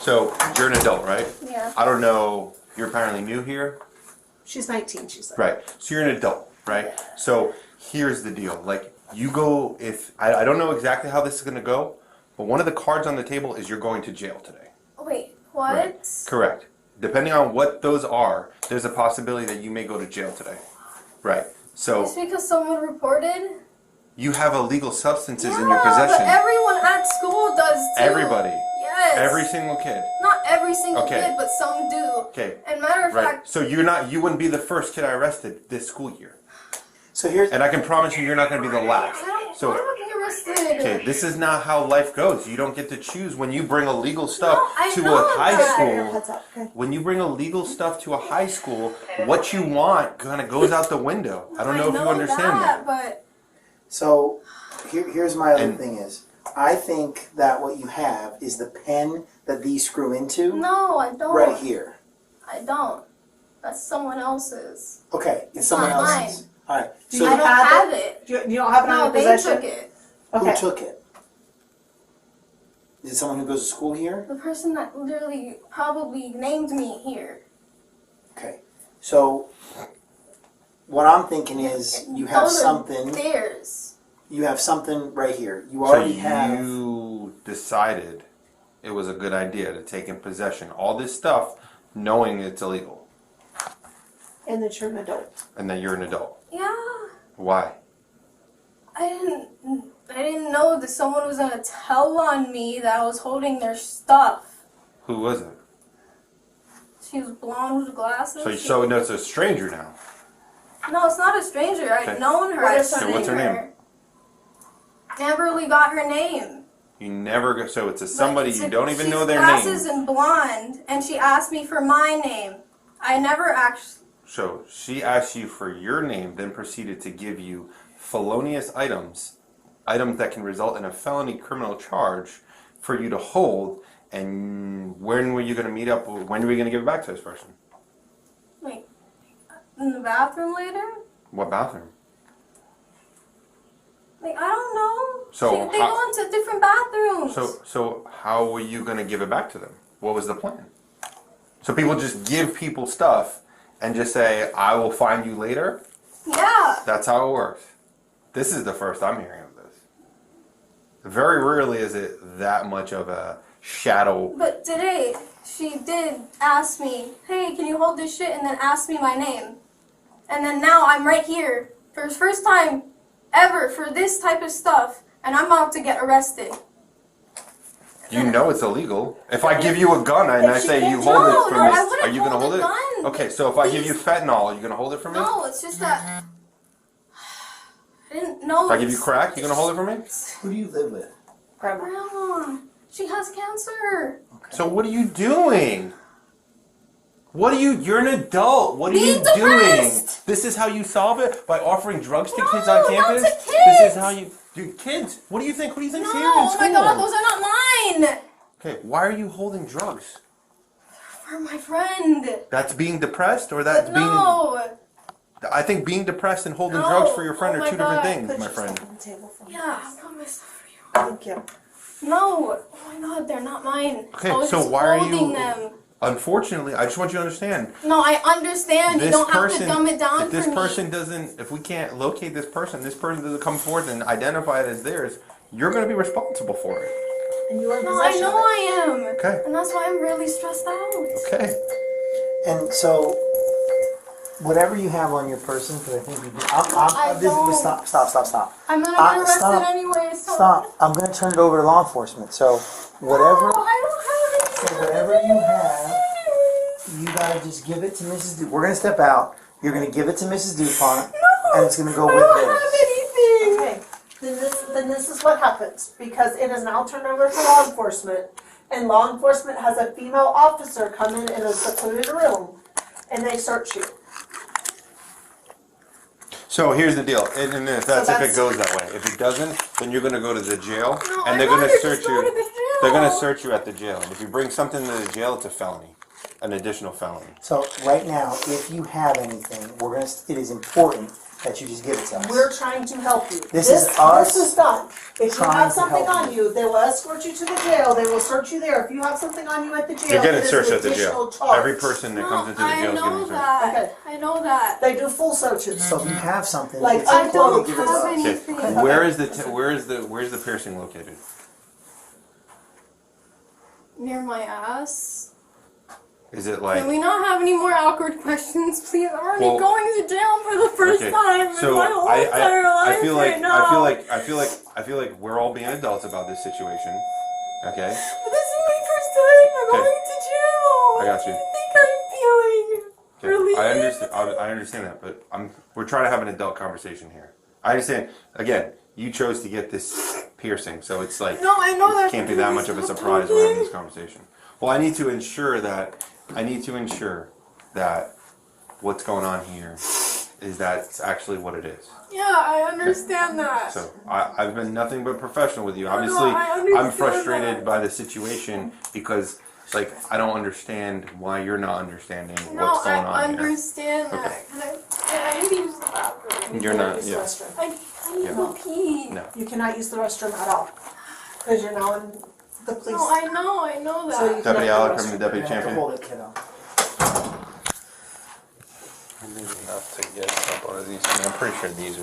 So you're an adult, right? Yeah. I don't know. You're apparently new here. She's 19, she said. Right. So you're an adult, right? So here's the deal. Like you go if I don't know exactly how this is gonna go, but one of the cards on the table is you're going to jail today. Wait, what? Right. Correct. Depending on what those are, there's a possibility that you may go to jail today. Right. So Just because someone reported? you have illegal substances Yeah, in your possession. but everyone at school does too. Everybody. Yes. Every single kid. Not every single Okay. kid, but some do. Okay. And matter of Right. fact, So you wouldn't be the first kid I arrested this school year. So here's And I can promise you're not going to be the last. I don't So want to be arrested. okay, this is not how life goes. You don't get to choose when you bring illegal stuff No, I to know a high that. school. Heads up. Okay. When you bring illegal stuff to a high school, what you want kind of goes out the window. I don't know if you understand that. But so here's my other And- thing is I think that what you have is the pen that these screw into no, I don't. right here. I don't. That's someone else's. Okay, it's someone not else's. All right. Do So you I don't have have it? it. You don't have it No, on they possession? took it. Okay. who took it? Is it someone who goes to school here? The person that literally probably named me here. Okay. So what I'm thinking is you have Those are something. theirs. You have something right here. You So already have. you decided it was a good idea to take in possession all this stuff, knowing it's illegal, And that you're an adult. and that you're an adult. Yeah. Why? I didn't know that someone was gonna tell on me that I was holding their stuff. Who was it? She was blonde with glasses. So no, it's a stranger now. No, it's not a stranger. Okay. I've known her. What I've is her seen name? What's her name? Never really got her name. You never go. So it's a But somebody you don't even know their glasses name. and blonde, and she asked me for my name. I never actually. So she asked you for your name, then proceeded to give you felonious items that can result in a felony criminal charge for you to hold. And when were you going to meet up? When were you going to give it back to this person? Like, in the bathroom later? What bathroom? Like, I don't know. So They how- go into different bathrooms. So how were you going to give it back to them? What was the plan? So people just give people stuff and just say, "I will find you later." Yeah. That's how it works. This is the first I'm hearing of this. Very rarely is it that much of a shadow. But today, she did ask me, hey, can you hold this shit? And then ask me my name. And then now I'm right here for the first time ever for this type of stuff. And I'm about to get arrested. You know it's illegal. If I give you a gun and If I she say can't- you hold No, it for no, me, I wouldn't are you going to hold hold a it? gun. Okay, so if I give Please. you fentanyl, are you going to hold it for me? No, it's just that I didn't know. If I give you crack, you going to hold it for me? Who do you live with? Grandma. Grandma, she has cancer. Okay. So what are you doing? You're an adult. What are Being you doing? depressed. This is how you solve it? By offering drugs to No, kids on not campus? to This kids. is how you kids. What do you think? Who do you think's No, here in oh school? my god, those are not mine. Okay, why are you holding drugs? For my friend. That's being depressed, or that's But being? no. I think being depressed and holding No. drugs for your friend Oh are my two different God. things, Put my your friend. stuff on the table for me. Yeah, I got my stuff for you. Thank you. No. Oh my god, they're not mine. Okay, I was so just why are holding you? them. Unfortunately, I just want you to understand. No, I understand. You This don't have person, to dumb it down if this for me. person doesn't, if we can't locate this person doesn't come forth and identify it as theirs, you're going to be responsible for it. And you are in No, I possession know of it. I am. Okay. And that's why I'm really stressed out. Okay. And so, whatever you have on your person, because I think you do. I don't. Stop. I'm gonna get arrested Stop. anyway. So. Stop. I'm going to turn it over to law enforcement. So, whatever, No, I don't have whatever you have, you got to just give it to Mrs. We're going to step out. You're going to give it to Mrs. DuPont, and it's going to go I with don't this. have anything. Okay, then this is what happens, because it is now turned over to law enforcement, and law enforcement has a female officer come in a secluded room, and they search you. So here's the deal, and if So if it that's- goes that way. If it doesn't, then you're going to go to the jail, No, and I'd they're going rather to just search go you. to the jail. They're going to search you at the jail, and if you bring something to the jail, it's a felony. an additional felony. So right now, if you have anything, it is important that you just give it to us. We're trying to help you. This is us This is done. If you trying have to something help on you, they will escort you to the jail. They will search you there. If you have something on you at the jail, You're getting it is searched an at the additional jail. charge. Every person that comes into the I jail is know getting searched. that. Okay. I know that. They do full searches. So if you have something, Like, it's I important don't to give it to have us. anything. Okay. Where's the piercing located? Near my ass. Is it Can like? we not have any more awkward questions, please? I'm already Well, going to jail for the first Okay, time so in my whole I entire life feel like right now. I feel like we're all being adults about this situation. Okay. But this is my first time. I'm Okay. going to jail. I got you. What do you think I'm feeling? Okay, Relief? I understand. I understand that, but we're trying to have an adult conversation here. I understand. Again, you chose to get this piercing, so it's like No, I know that. can't be that much of a surprise we're having this conversation. Well, I need to ensure that what's going on here is that's actually what it is. Yeah, I understand that. So I've been nothing but professional with you. I know, Obviously, I understand I'm frustrated that. by the situation because, like, I don't understand why you're not understanding No, what's going I on here. understand that. Okay. I need to use the bathroom. You're not. Use the Yeah. restroom. I need Yeah. to go pee. No. You cannot use the restroom at all. Because you're now in the police. No, I know that. So you Deputy cannot Alec, use I'm the the deputy You have to champion. hold it, kiddo. I need enough to get a couple of these. I mean, I'm pretty sure these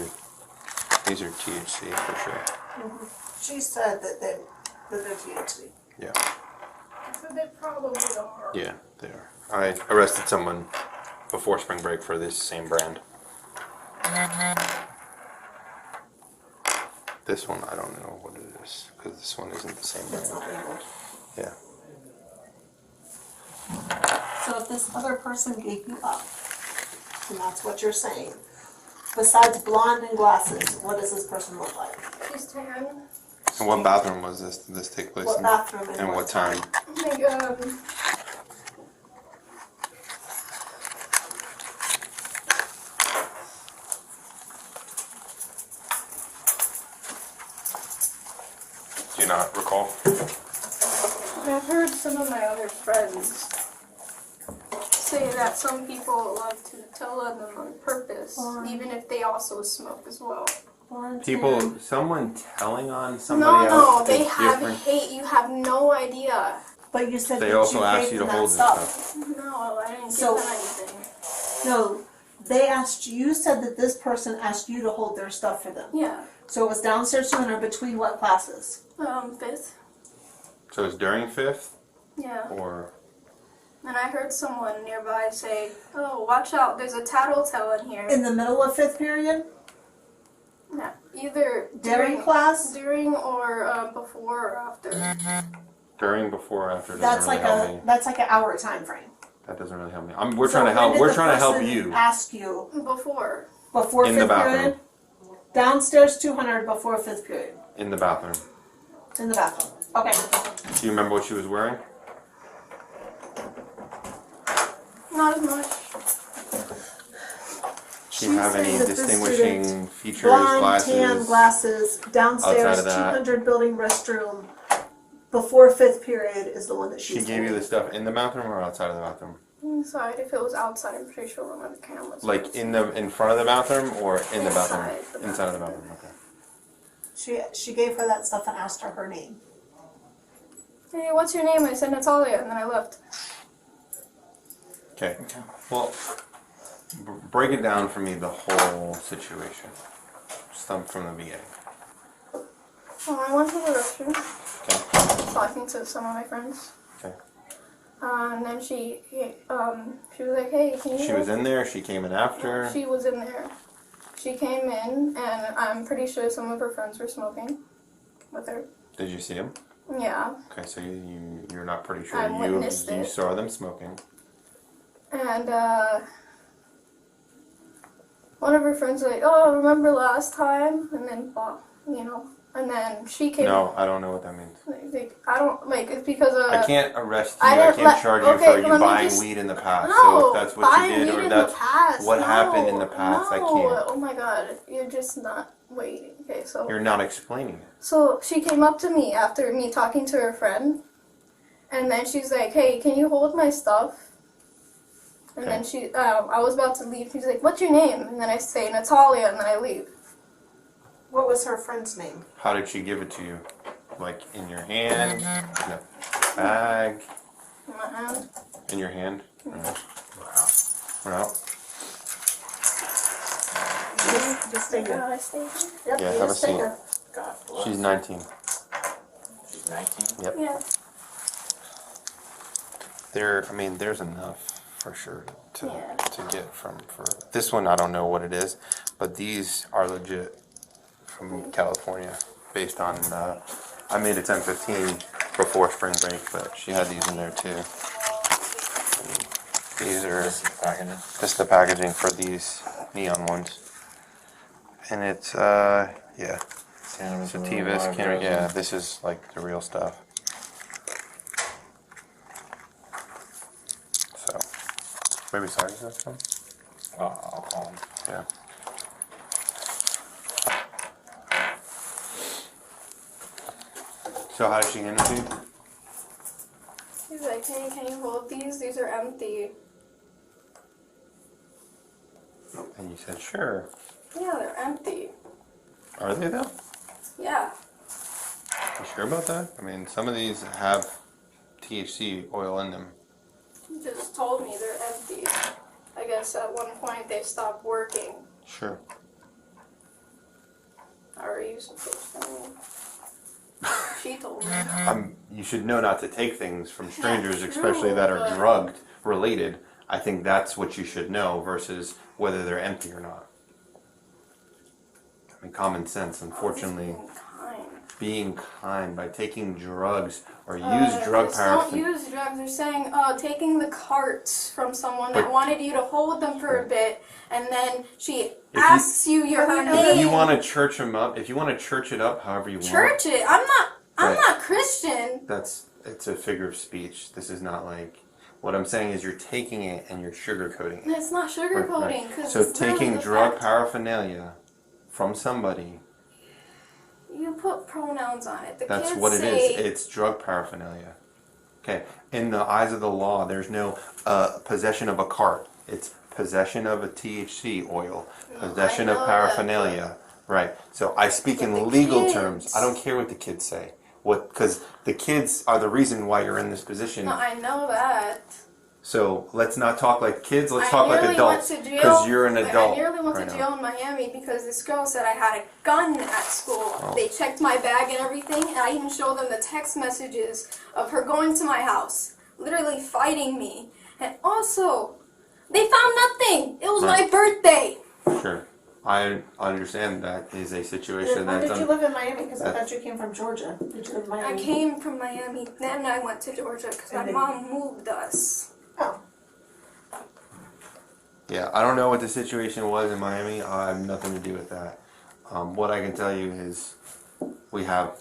are THC for sure. She said that they're THC. Yeah. So they probably are. Yeah, they are. I arrested someone before spring break for this same brand. This one, I don't know what it is because this one isn't the same It's brand. not labeled. Yeah. So if this other person gave you up, and that's what you're saying, besides blonde and glasses, what does this person look like? She's tan. And what bathroom was this? Did this take place What in? bathroom And what time? Like, Do you not recall? I've heard some of my other friends say that some people love to tell on them on purpose, even if they also smoke as well. People, someone telling on somebody No, else they is have different. hate. You have no idea. But you said They that also you asked gave you to them hold that this stuff. stuff. No, I didn't So- give them anything. No, they asked you said that this person asked you to hold their stuff for them. Yeah. So it was downstairs 200 between what classes? Fifth. So it's during fifth, Yeah. or And I heard someone nearby say, "Oh, watch out! There's a tattletale in here." In the middle of fifth period? Yeah. Either During class? during or before or after. during, before, or after? Doesn't That's really like help me. that's like an hour time frame. That doesn't really help me. We're So trying to when help. did We're the trying to help person you. Ask you Before. before In the fifth bathroom. period? Downstairs 200 before fifth period. In the bathroom. In the bathroom. Okay. Do you remember what she was wearing? Not as much. Do you have She's any saying that this distinguishing student, features, Blonde, glasses? tan, glasses, downstairs, Outside of that. 200 building restroom. Before fifth period is the one that She she's gave you holding. the stuff in the bathroom or outside of the bathroom? Inside. If it was outside, I'm pretty sure one of the cameras. Like in front of the bathroom or in the bathroom? Inside the Inside of the bathroom. Okay. She gave her that stuff and asked her name. Hey, what's your name? I said Natalia, and then I left. Okay. Well, break it down for me, the whole situation. Stump from the beginning. Oh, I went to the restroom, Okay. talking to some of my friends. Okay. And then she was like, "Hey, can you?" She was in there. She came in after. She was in there. She came in, and I'm pretty sure some of her friends were smoking with her. Did you see him? Yeah. Okay, so you're not pretty sure. I You witnessed it. saw them smoking. And one of her friends was like, "Oh, remember last time?" And then, and then she came. No, I don't know what that means. Like, I don't like. It's because I can't arrest you. I I didn't can't let- charge you okay, for let you me buying just- weed in the past. No, So if that's what buying you did, weed or in that's the past, what no, happened in the past, I no. can't. Oh my god, you're just not waiting. Okay, so You're not explaining it. so she came up to me after me talking to her friend, and then she's like, "Hey, can you hold my stuff?" And then I was about to leave. She's like, "What's your name?" And then I say Natalia, and then I leave. What was her friend's name? How did she give it to you? Like in your hand, in a bag, In my hand. in your hand? Well, Just take her. I stay here. Yep, Yeah, you have a just take seat. her. God bless. she's 19. She's 19. Yep. Yeah. There's enough for sure to Yeah. get from for this one. I don't know what it is, but these are legit from California, based on. I made a 1015 before spring break, but she had these in there too. These are This is packaging. just the packaging for these neon ones, and it's yeah, Cannabis. sativas. live Can't, yeah, resin. this is like the real stuff. So, maybe sorry, is that something? I'll call him. Yeah. So how did she hand it to you? She's like, "Hey, can you hold these? These are empty." And you said, sure. Yeah, they're empty. Are they though? Yeah. You sure about that? I mean, some of these have THC oil in them. She just told me they're empty. I guess at one point they stopped working. Sure. How are you supposed to know? She told me. You should know not to take things from strangers, That's especially true, that are but- drug related. I think that's what you should know versus whether they're empty or not. I mean, common sense, unfortunately. Being kind by taking drugs or use drug Don't paraphernalia. use drugs. They're saying taking the carts from someone But- that wanted you to hold them for a bit, and then she you- asks you your How do you know name. If you want to church them up, if you want to church it up however you want, Church it. I'm Right. not Christian. it's a figure of speech. This is not like, what I'm saying is you're taking it and you're sugarcoating it. It's not sugarcoating. Cause So it's literally taking the drug fact. paraphernalia from somebody, You put pronouns on it. The that's kids what it say, is. It's drug paraphernalia. Okay. In the eyes of the law, there's no possession of a cart. It's possession of a THC oil, possession I of know paraphernalia. Right. So I speak But the in legal kids- terms. I don't care what the kids say. Because the kids are the reason why you're in this position. No, I know that. So let's not talk like kids. Let's I talk like nearly adults. went to jail. Because you're an I adult. nearly went right to now. jail in Miami because this girl said I had a gun at school. Oh. They checked my bag and everything, and I even showed them the text messages of her going to my house, literally fighting me. And also, they found nothing. It was Right. my birthday. Sure. I understand that is a situation When that's did you live in Miami? Because I that- thought you came from Georgia. Did you live in I Miami? came from Miami, then I went to Georgia because my And then- mom moved us. Oh, Yeah, I don't know what the situation was in Miami. I have nothing to do with that. What I can tell you is we have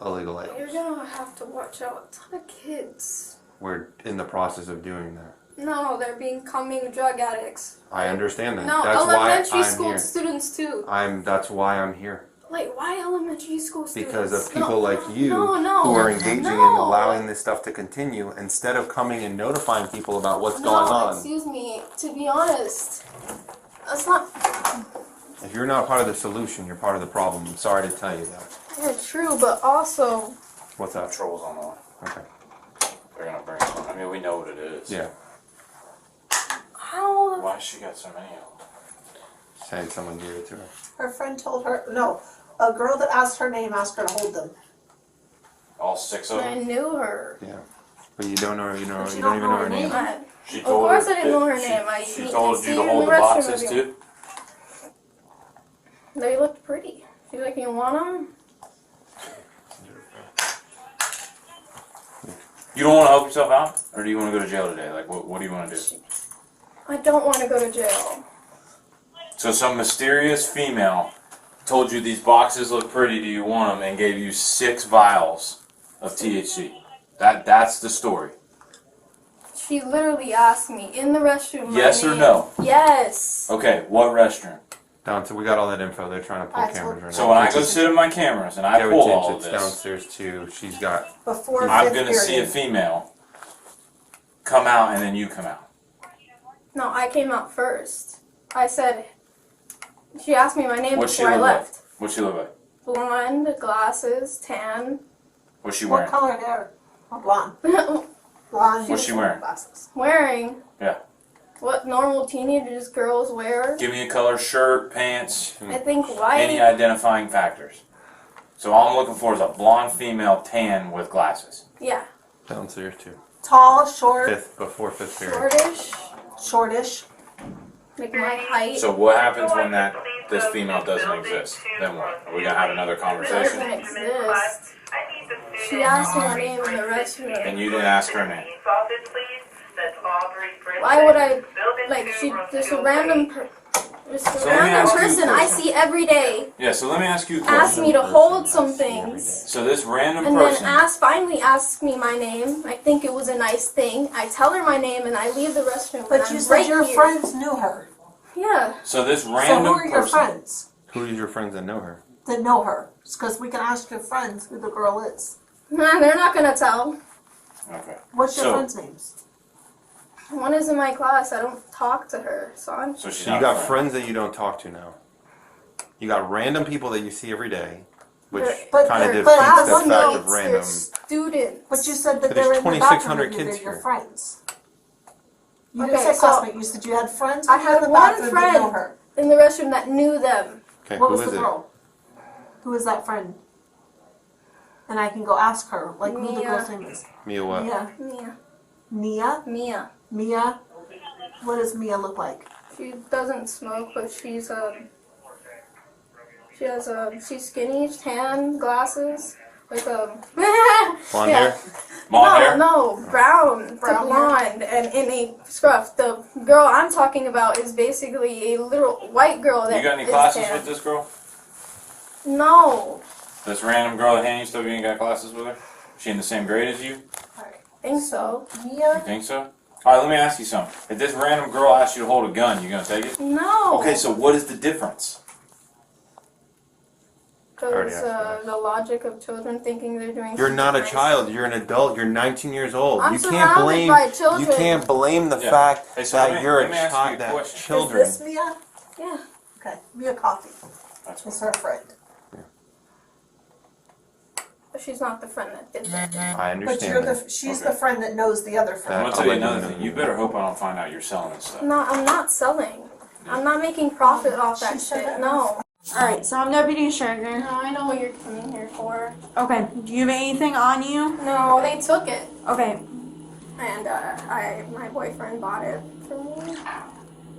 illegal You're items. gonna have to watch out. A ton of kids. We're in the process of doing that. No, they're becoming drug addicts. I understand that. No, That's why elementary I'm school here. students too. That's why I'm here. Like, why elementary school students? Because of people like you no, who are engaging in no. allowing this stuff to continue instead of coming and notifying people about what's No, going on. excuse me. To be honest, that's not. If you're not part of the solution, you're part of the problem. I'm sorry to tell you that. Yeah, true, but also, What's that? Patrol's on the way. Okay. They're gonna bring it. I mean, we know what it is. Yeah. how? Why she got so many of them? Saying someone gave it to her. her friend told her. No, a girl that asked her name asked her to hold them. All 6 of I them? knew her. Yeah. But you don't know her. You know. But You you don't don't even know know her her name. name. I, She of told course her I didn't know her she- name. She I told see you her to in hold the restroom boxes with you. too? They looked pretty. She's like, you want them? You don't want to help yourself out? Or do you want to go to jail today? Like, what do you want to do? I don't want to go to jail. So some mysterious female told you these boxes look pretty, do you want them? And gave you 6 vials of THC. That's the story. She literally asked me in the restroom. my Yes or name. no? Yes. Okay, what restroom? Down. So we got all that info. They're trying to pull I cameras told- right So now. when I go sit in my cameras and I Yeah, pull we all changed of it this, downstairs too. She's got. Before I'm fifth going to see a period. female come out and then you come out. No, I came out first. I said, she asked me my name What's she before I look like? left. What's she look like? Blonde, glasses, tan. What's she What wearing? color hair? Oh, blonde. Blonde. What's she wearing? Glasses. Wearing Yeah. what normal teenagers girls wear. Give me a color, shirt, pants, I think white. any identifying factors. So all I'm looking for is a blonde female tan with glasses. Yeah. Downstairs too. Tall, short, Before fifth period. Shortish. shortish. Like my height. So what happens when this female doesn't exist? Then what? Are we gonna have another conversation? Doesn't exist. She asked me my name in the restroom. And you didn't ask her name. Why would I, like, there's a random person I see every day Yeah, so let me ask you a ask question. me to hold some things. So this random And then person, finally asks me my name. I think it was a nice thing. I tell her my name and I leave the restroom. But and you I'm said right your here. friends knew her. Yeah. so this So who random are your person, friends Who is your friends that know her? that know her? Because we can ask your friends who the girl is. Nah, they're not gonna tell. okay. What's your So- friends' names? One is in my class. I don't talk to her, son. So she's So you not a got friend. friends that you don't talk to now. You got random people that you see every day, which But kind of they're defeats class the fact mates, of they're random. students. But you said that But they're there's in the 2,600 bathroom with you, kids they're your here. friends. You Okay, didn't say so classmate. You said you had friends I with you in had the one bathroom that know friend her. in the restroom that knew them. Okay, What who was is the it? girl? Who is that friend? And I can go ask her, like, who the Mia. girl's name is. Mia what? Mia. Mia. Mia? Mia. Mia? What does Mia look like? She doesn't smoke, but she's she's skinny, tan, glasses, with Blonde hair? Blonde hair? No, brown Brown to blonde and in a scruff. The girl I'm talking about is basically a little white girl that You got any is classes tan. with this girl? No, This random girl that Hanny stuff, you ain't got classes with her? She in the same grade as you? I think so. You Mia? think so? Alright, let me ask you something. If this random girl asks you to hold a gun, you gonna take it? No. Okay, so what is the difference? already Because asked the logic of children thinking they're doing. You're not a something child. You're an adult. You're 19 years old. I'm You can't surrounded blame. by children. You can't blame the Yeah. fact Hey, so let that me- you're a let me ask you a child. That question. children. Is this Mia? Yeah. Okay. Mia Coffee That's is her friend. But she's not the friend that did that. I But understand. you're that. she's Okay. the friend that knows the other I'm friend. gonna I'll tell you let you another know. thing. You better hope I don't find out you're selling this stuff. No, I'm not selling. I'm not making profit off that She said shit. that No. Alright, so I'm Deputy Sugar. No, I know what you're coming here for. Okay, do you have anything on you? No, they took it, Okay, and my boyfriend bought it for me.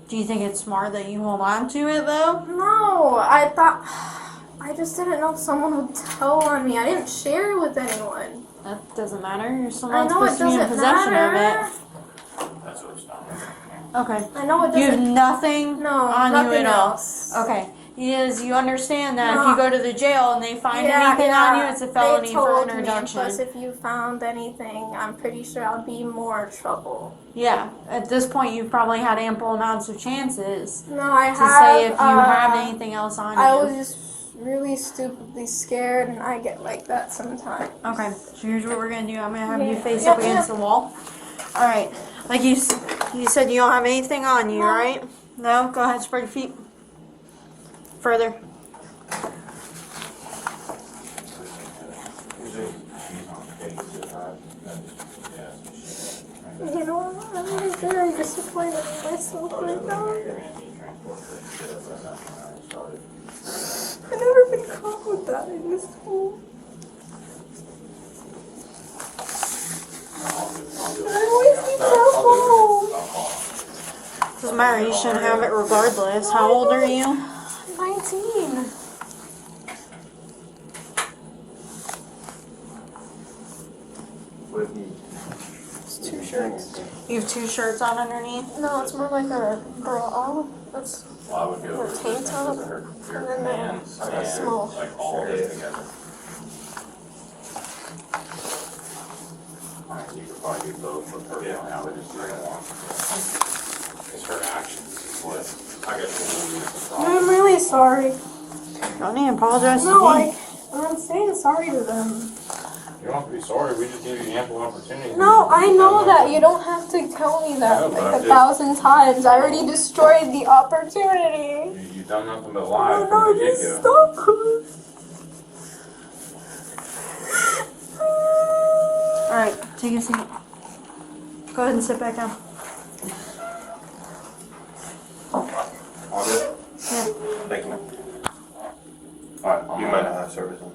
do you think it's smart that you hold on to it though? No, I just didn't know if someone would tell on me. I didn't share it with anyone. That doesn't matter. You're still I not know it supposed to be in doesn't possession matter. of That's what it's not. it. Okay. I know it You have doesn't. nothing No, on nothing you at all. else. Okay. Yes, you understand that if No. you go to the jail and they find anything on you, it's a felony they for told me, introduction. plus, if you found anything, I'm pretty sure I'll be more trouble. Yeah, at this point you've probably had ample amounts of chances No, I to have. say if you have anything else on I you. was just really stupidly scared, and I get like that sometimes. Okay, so here's what we're gonna do. I'm gonna have you Yeah. face Yeah, up against the wall. All right, like you said, you don't have anything on you, No. right? No. Go ahead, spread your feet. Further. You know, I'm very disappointed in myself right now. I've never been caught with that in this school. I always keep it at home. Doesn't matter. You shouldn't have it regardless. How old are you? 19. It's 2 shirts. You have 2 shirts on underneath. No, it's more like a bra. That's Well, I would go a tank top. And then a small like all day together. You could probably do both with her now, but just doing one. It's her actions. What? I guess I'm really sorry. Don't need to apologize No, to me. I'm saying sorry to them. You don't have to be sorry. We just gave you ample opportunity. No, I know that. You don't have to tell me that No, but like I'm 1,000 times. I already destroyed the opportunity. You've done nothing but lie No, from the just get-go. stop. Alright, take a seat. Go ahead and sit back down. All good? Yeah. Thank you. Alright, You might not have service on